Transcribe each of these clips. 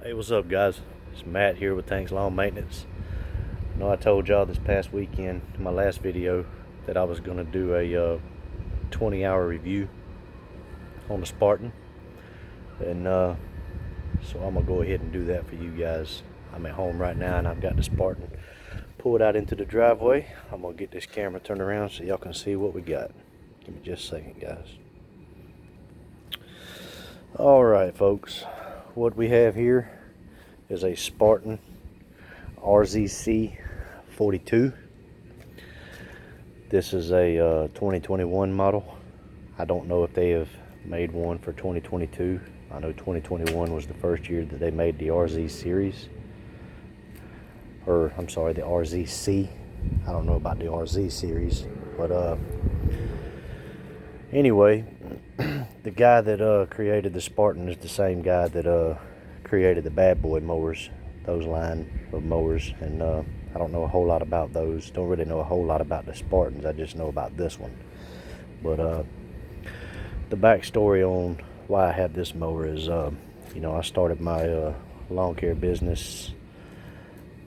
Hey, what's up, guys? It's Matt here with Tanks Lawn Maintenance. I know I told y'all this past weekend in my last video that I was going to do a 20-hour review on the Spartan, and so I'm going to go ahead and do that for you guys. I'm at home right now and I've got the Spartan pulled out into the driveway. I'm going to get this camera turned around so y'all can see what we got. Give me just a second, guys. Alright, folks, what we have here is a Spartan RZC 42. This is a 2021 model. I don't know if they have made one for 2022. I know 2021 was the first year that they made the RZ series, or I'm sorry, the RZC. I don't know about the RZ series, but anyway, the guy that created the Spartan is the same guy that created the Bad Boy mowers, those line of mowers, and I don't know a whole lot about those. Don't really know a whole lot about the Spartans. I just know about this one. But the backstory on why I have this mower is, you know, I started my lawn care business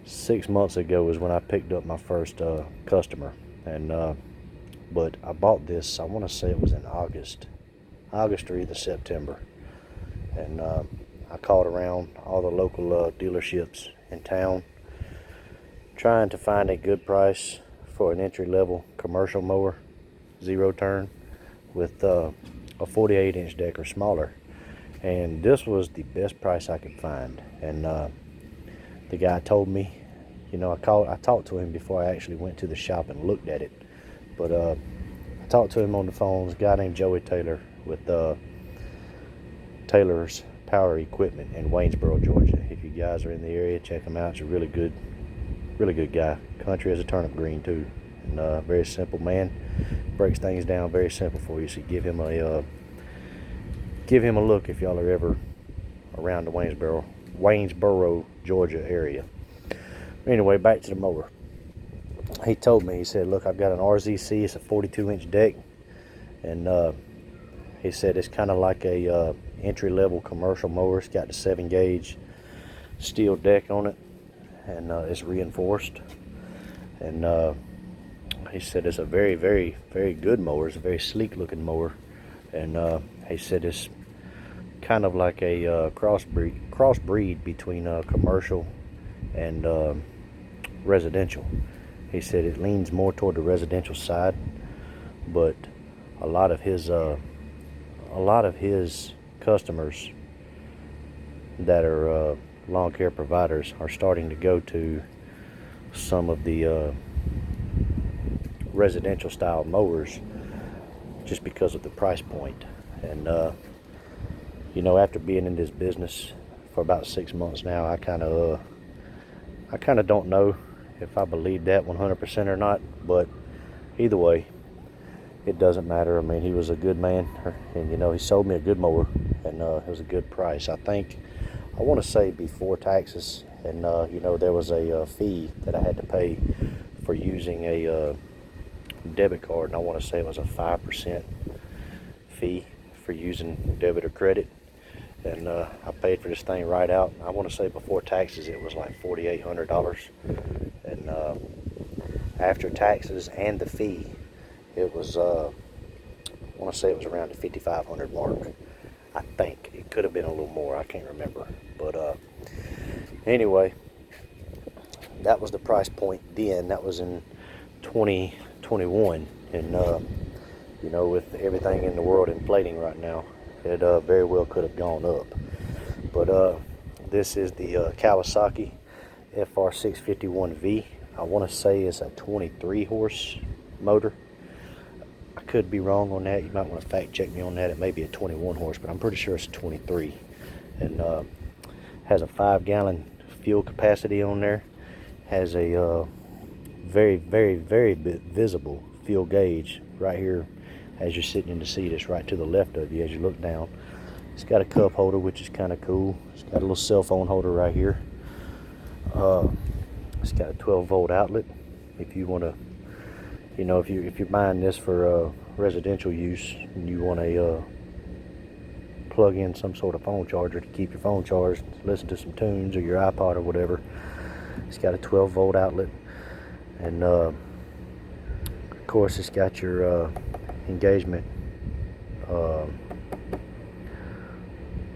6 months ago is when I picked up my first customer, and but I bought this, I want to say it was in August or either September, and I called around all the local dealerships in town trying to find a good price for an entry-level commercial mower, zero turn, with a 48-inch deck or smaller, and this was the best price I could find. And the guy told me, you know, I talked to him before I actually went to the shop and looked at it, but I talked to him on the phone. This guy named Joey Taylor with Taylor's Power Equipment in Waynesboro, Georgia. If you guys are in the area, check him out. He's a really good guy. Country as a turnip green too, and very simple man. Breaks things down very simple for you. So give him a look if y'all are ever around the Waynesboro, Georgia area. Anyway, back to the mower. He told me, he said, look, I've got an RZC. It's a 42-inch deck, and he said it's kind of like a entry-level commercial mower. It's got the 7-gauge steel deck on it, and it's reinforced. And he said it's a very, very, very good mower. It's a very sleek-looking mower, and he said it's kind of like a crossbreed between commercial and residential. He said it leans more toward the residential side, but a lot of his customers that are lawn care providers are starting to go to some of the residential style mowers just because of the price point. And you know, after being in this business for about 6 months now, I kind of don't know if I believe that 100% or not, but either way, it doesn't matter. I mean, he was a good man, and you know, he sold me a good mower, and it was a good price. I want to say before taxes, and you know, there was a fee that I had to pay for using a debit card, and I want to say it was a 5% fee for using debit or credit, and I paid for this thing right out. I want to say before taxes it was like $4,800, and after taxes and the fee, it was I want to say it was around the $5,500 mark. I think it could have been a little more, I can't remember, but anyway, that was the price point then. That was in 2021, and you know, with everything in the world inflating right now, it very well could have gone up. But this is the Kawasaki FR651V. I want to say it's a 23 horse motor. I could be wrong on that. You might want to fact check me on that. It may be a 21 horse, but I'm pretty sure it's a 23. And has a 5-gallon fuel capacity on there. Has a very, very, very visible fuel gauge right here as you're sitting in the seat. It's right to the left of you as you look down. It's got a cup holder, which is kind of cool. It's got a little cell phone holder right here. It's got a 12-volt outlet. If you want to, you know, if you're buying this for residential use and you want a plug in some sort of phone charger to keep your phone charged, listen to some tunes or your iPod or whatever. It's got a 12-volt outlet, and of course it's got your engagement.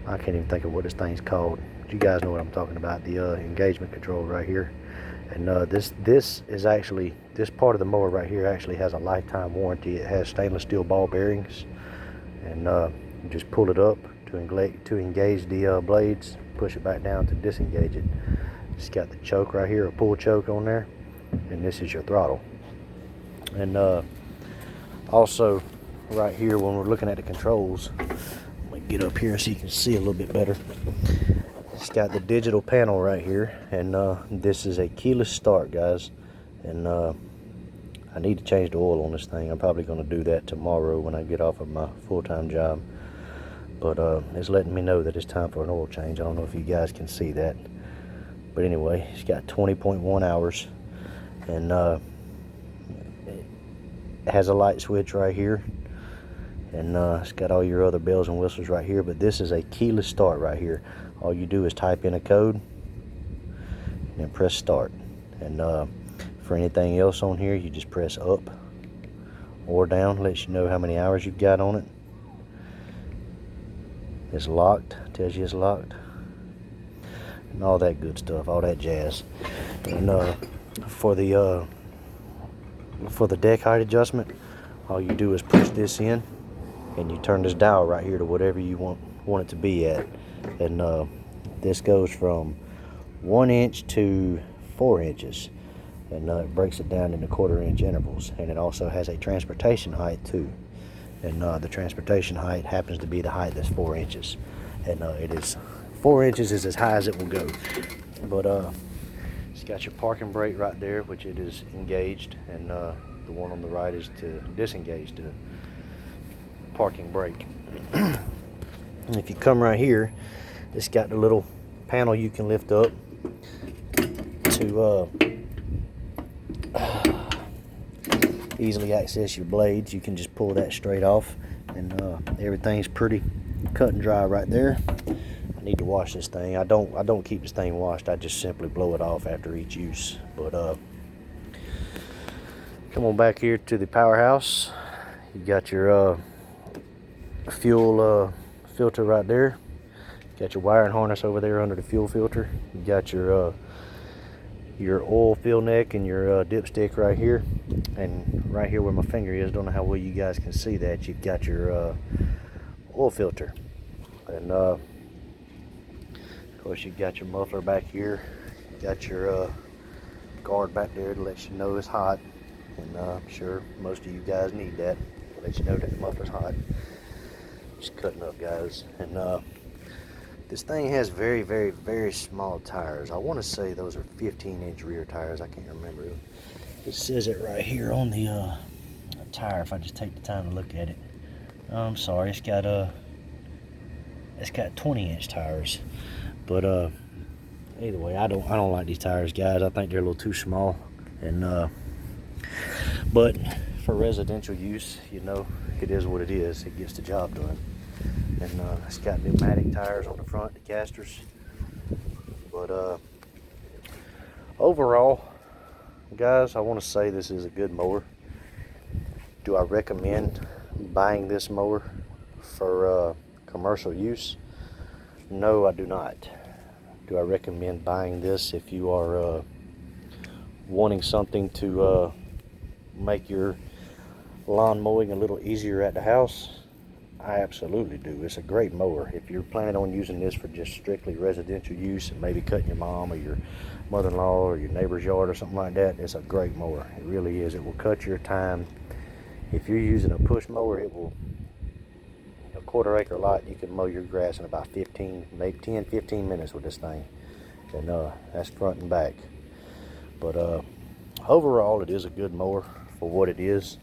I can't even think of what this thing's called. You guys know what I'm talking about, the engagement control right here. And this is actually, this part of the mower right here actually has a lifetime warranty. It has stainless steel ball bearings, and you just pull it up to engage the blades, push it back down to disengage it. It's got the choke right here, a pull choke on there, and this is your throttle. And also right here, when we're looking at the controls, let me get up here so you can see a little bit better. It's got the digital panel right here, and this is a keyless start, guys. And I need to change the oil on this thing. I'm probably going to do that tomorrow when I get off of my full-time job. But it's letting me know that it's time for an oil change. I don't know if you guys can see that. But anyway, it's got 20.1 hours, and it has a light switch right here. And it's got all your other bells and whistles right here. But this is a keyless start right here. All you do is type in a code and then press start. And for anything else on here, you just press up or down. Lets you know how many hours you've got on it. It's locked, tells you it's locked, and all that good stuff, all that jazz. And for the deck height adjustment, all you do is push this in, and you turn this dial right here to whatever you want it to be at. And this goes from 1 inch to 4 inches, and it breaks it down into 1/4 inch intervals. And it also has a transportation height too, and the transportation height happens to be the height that's 4 inches, and it is 4 inches is as high as it will go. But it's got your parking brake right there, which it is engaged, and the one on the right is to disengage the parking brake. And if you come right here, it's got the little panel you can lift up to easily access your blades. You can just pull that straight off, and everything's pretty cut and dry right there. I need to wash this thing. I don't keep this thing washed. I just simply blow it off after each use. But come on back here to the Powerhouse. You got your fuel filter right there. Got your wiring harness over there under the fuel filter. You got your oil fill neck and your dipstick right here, and right here where my finger is, don't know how well you guys can see that, you've got your oil filter. And of course you got your muffler back here. You got your guard back there to let you know it's hot, and I'm sure most of you guys need that to let you know that the muffler's hot. Just cutting up, guys. And this thing has very, very, very small tires. I want to say those are 15-inch rear tires. I can't remember. It says it right here on the tire. If I just take the time to look at it, I'm sorry. It's got 20-inch tires. But either way, I don't like these tires, guys. I think they're a little too small. And but for residential use, you know, it is what it is. It gets the job done. And it's got pneumatic tires on the front, the casters. But overall, guys, I want to say this is a good mower. Do I recommend buying this mower for commercial use? No, I do not. Do I recommend buying this if you are wanting something to make your lawn mowing a little easier at the house? I absolutely do. It's a great mower. If you're planning on using this for just strictly residential use and maybe cutting your mom or your mother-in-law or your neighbor's yard or something like that, it's a great mower. It really is. It will cut your time. If you're using a push mower, it will, a 1/4 acre lot, you can mow your grass in about 15, maybe 10, 15 minutes with this thing. And that's front and back. But overall, it is a good mower for what it is.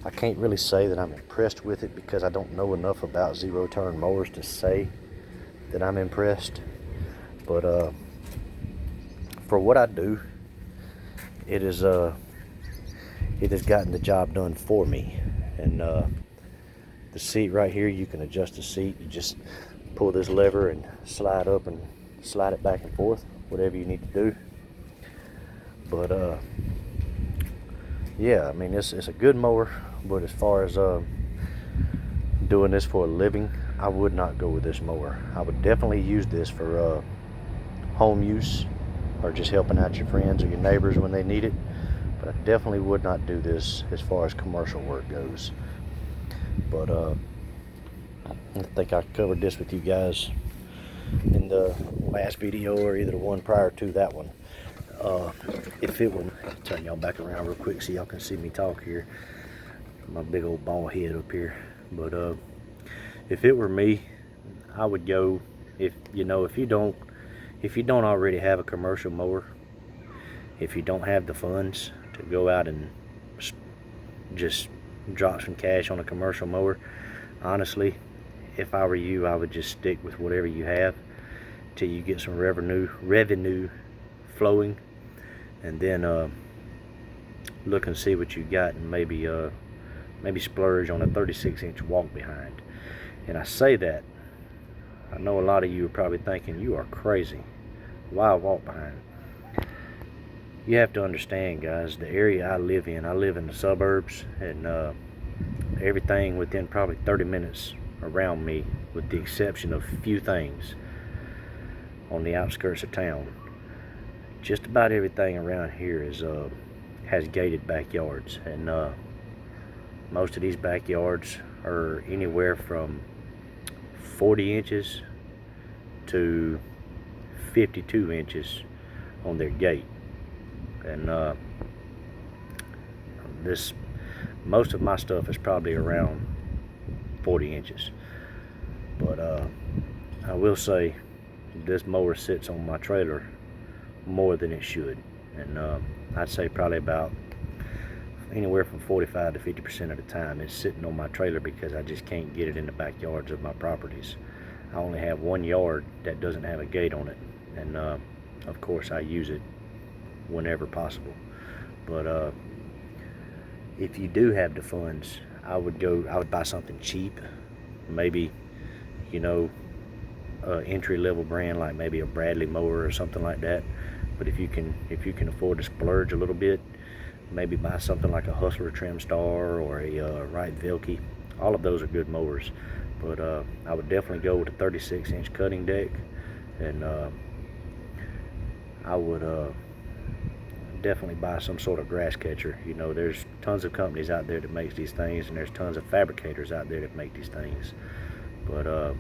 I can't really say that I'm impressed with it because I don't know enough about zero-turn mowers to say that I'm impressed. But for what I do, it has gotten the job done for me. And The seat right here, you can adjust the seat. You just pull this lever and slide up and slide it back and forth, whatever you need to do. But yeah, I mean, it's a good mower, but as far as doing this for a living, I would not go with this mower. I would definitely use this for home use, or just helping out your friends or your neighbors when they need it. But I definitely would not do this as far as commercial work goes. But I think I covered this with you guys in the last video, or either the one prior to that one. If it were, turn y'all back around real quick so y'all can see me talk here. My big old bald head up here. But if it were me, I would go, if you don't already have a commercial mower, if you don't have the funds to go out and just drop some cash on a commercial mower, honestly, if I were you, I would just stick with whatever you have till you get some revenue flowing, and then look and see what you got, and maybe splurge on a 36-inch walk behind. And I say that, I know a lot of you are probably thinking, you are crazy, why walk behind? You have to understand, guys, the area I live in the suburbs, and everything within probably 30 minutes around me, with the exception of a few things on the outskirts of town, just about everything around here has gated backyards. And most of these backyards are anywhere from 40 inches to 52 inches on their gate. And most of my stuff is probably around 40 inches. But I will say, this mower sits on my trailer more than it should. And I'd say probably about anywhere from 45 to 50% of the time it's sitting on my trailer, because I just can't get it in the backyards of my properties. I only have one yard that doesn't have a gate on it, and of course I use it whenever possible. But if you do have the funds, I would buy something cheap, maybe entry-level brand, like maybe a Bradley mower or something like that. But if you can afford to splurge a little bit, maybe buy something like a Hustler Trim Star or a Wright Velke. All of those are good mowers. But I would definitely go with a 36-inch cutting deck, and I would definitely buy some sort of grass catcher. There's tons of companies out there that makes these things, and there's tons of fabricators out there that make these things. But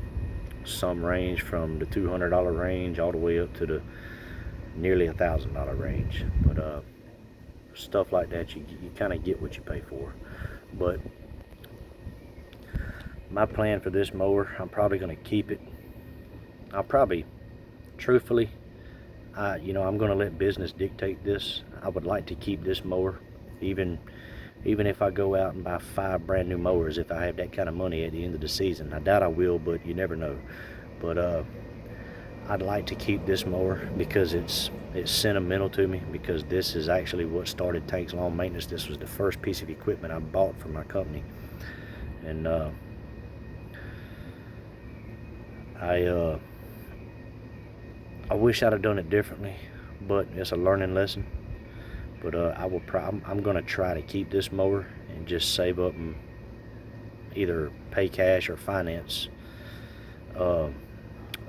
some range from the $200 range all the way up to the nearly $1,000 range. But stuff like that, you kind of get what you pay for. But my plan for this mower, I'm probably going to keep it. I'll probably, truthfully, I'm going to let business dictate this. I would like to keep this mower, even if I go out and buy 5 brand new mowers, if I have that kind of money at the end of the season. I doubt I will, but you never know. But I'd like to keep this mower because it's sentimental to me, because this is actually what started Tank's Lawn Maintenance. This was the first piece of equipment I bought from my company. And I wish I'd have done it differently, but it's a learning lesson. But I'm gonna try to keep this mower and just save up and either pay cash or finance a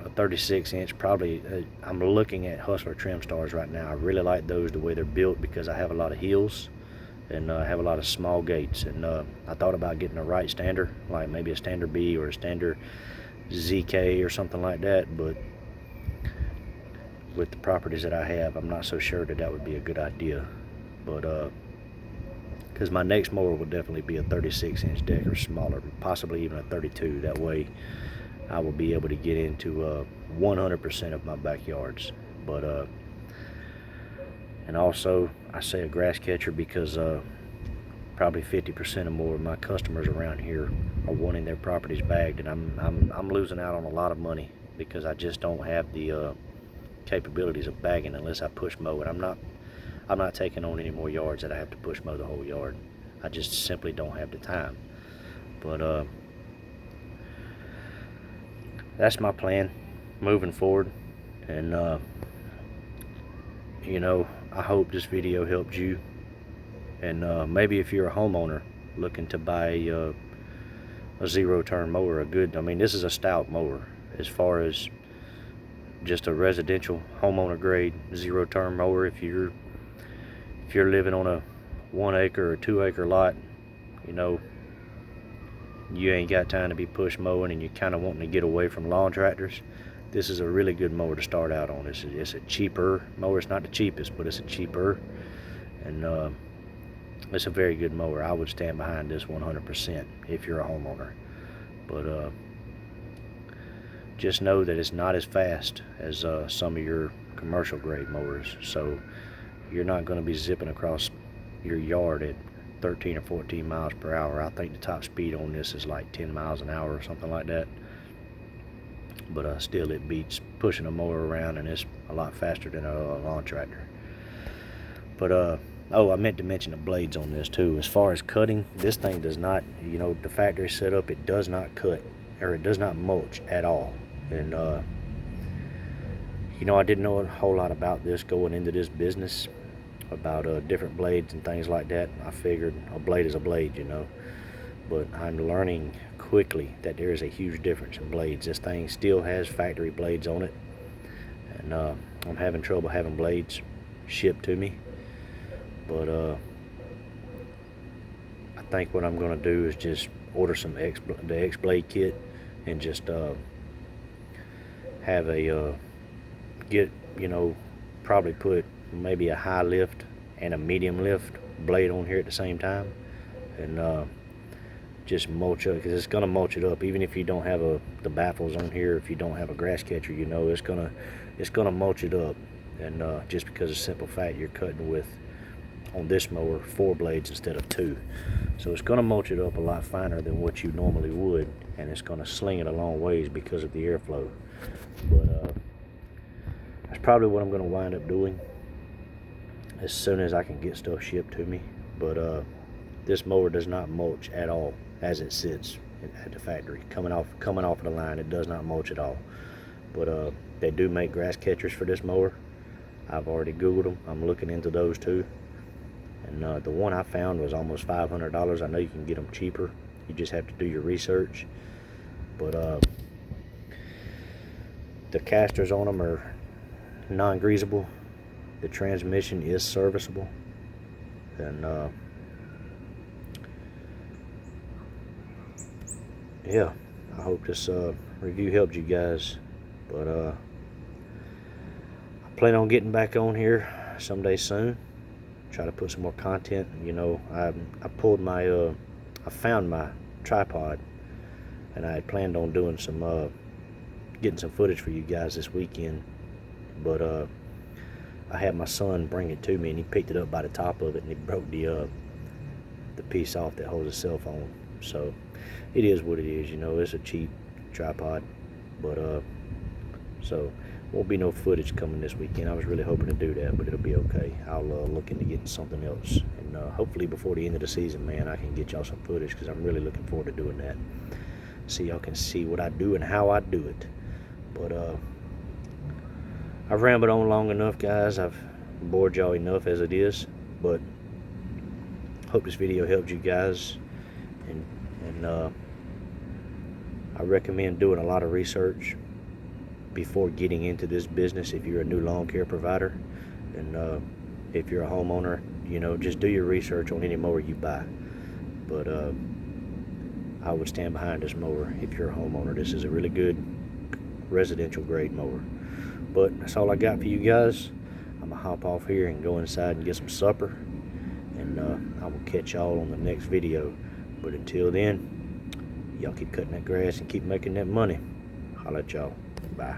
36-inch. Probably I'm looking at Hustler Trim Stars right now. I really like those, the way they're built, because I have a lot of hills and I have a lot of small gates. And I thought about getting a right stander, like maybe a Stander B or a Stander ZK or something like that, but with the properties that I have, I'm not so sure that would be a good idea. But because my next mower will definitely be a 36-inch deck or smaller, possibly even a 32. That way I will be able to get into 100% of my backyards. But and also, I say a grass catcher because probably 50% or more of my customers around here are wanting their properties bagged, and I'm losing out on a lot of money because I just don't have the capabilities of bagging unless I push mow. And I'm not taking on any more yards that I have to push mow the whole yard. I just simply don't have the time. But that's my plan moving forward. And you know, I hope this video helped you. And maybe if you're a homeowner looking to buy a zero-turn mower, I mean, this is a stout mower as far as just a residential homeowner grade zero-turn mower. If you're living on a 1 acre or 2 acre lot, you know, you ain't got time to be push mowing and you're kind of wanting to get away from lawn tractors, this is a really good mower to start out on. It's a cheaper mower. It's not the cheapest, but it's a cheaper, and it's a very good mower. I would stand behind this 100% if you're a homeowner. But just know that it's not as fast as some of your commercial grade mowers, so you're not going to be zipping across your yard at 13 or 14 miles per hour. I think the top speed on this is like 10 miles an hour or something like that. But still, it beats pushing a mower around, and it's a lot faster than a lawn tractor. But oh, I meant to mention the blades on this too. As far as cutting, this thing does not, you know, the factory setup, it does not cut, or it does not mulch at all. And you know, I didn't know a whole lot about this going into this business, about different blades and things like that. I figured a blade is a blade, you know, but I'm learning quickly that there is a huge difference in blades. This thing still has factory blades on it, and I'm having trouble having blades shipped to me. But I think what I'm going to do is just order some the X blade kit, and just have a get, you know, probably put maybe a high lift and a medium lift blade on here at the same time, and just mulch it, because it's going to mulch it up. Even if you don't have the baffles on here, if you don't have a grass catcher, you know, it's gonna mulch it up. And just because of the simple fact you're cutting with, on this mower, 4 blades instead of 2, so it's going to mulch it up a lot finer than what you normally would, and it's going to sling it a long ways because of the airflow. But that's probably what I'm going to wind up doing as soon as I can get stuff shipped to me. But this mower does not mulch at all as it sits at the factory. Coming off of the line, it does not mulch at all. But they do make grass catchers for this mower. I've already Googled them. I'm looking into those too. And the one I found was almost $500. I know you can get them cheaper. You just have to do your research. But the casters on them are non-greasable. The transmission is serviceable. And yeah, I hope this review helped you guys. But I plan on getting back on here someday soon, try to put some more content. You know, I pulled my I found my tripod, and I had planned on doing some getting some footage for you guys this weekend, but I had my son bring it to me, and he picked it up by the top of it, and he broke the piece off that holds the cell phone. So it is what it is, you know. It's a cheap tripod, but so won't be no footage coming this weekend. I was really hoping to do that, but it'll be okay. I'll look into getting something else, and hopefully before the end of the season, man, I can get y'all some footage, because I'm really looking forward to doing that, so y'all can see what I do and how I do it. But I've rambled on long enough, guys. I've bored y'all enough as it is, but hope this video helped you guys, and I recommend doing a lot of research before getting into this business if you're a new lawn care provider. And if you're a homeowner, you know, just do your research on any mower you buy. But I would stand behind this mower if you're a homeowner. This is a really good residential grade mower. But that's all I got for you guys. I'm gonna hop off here and go inside and get some supper, and I will catch y'all on the next video. But until then, y'all keep cutting that grass and keep making that money. Holla at y'all. Bye.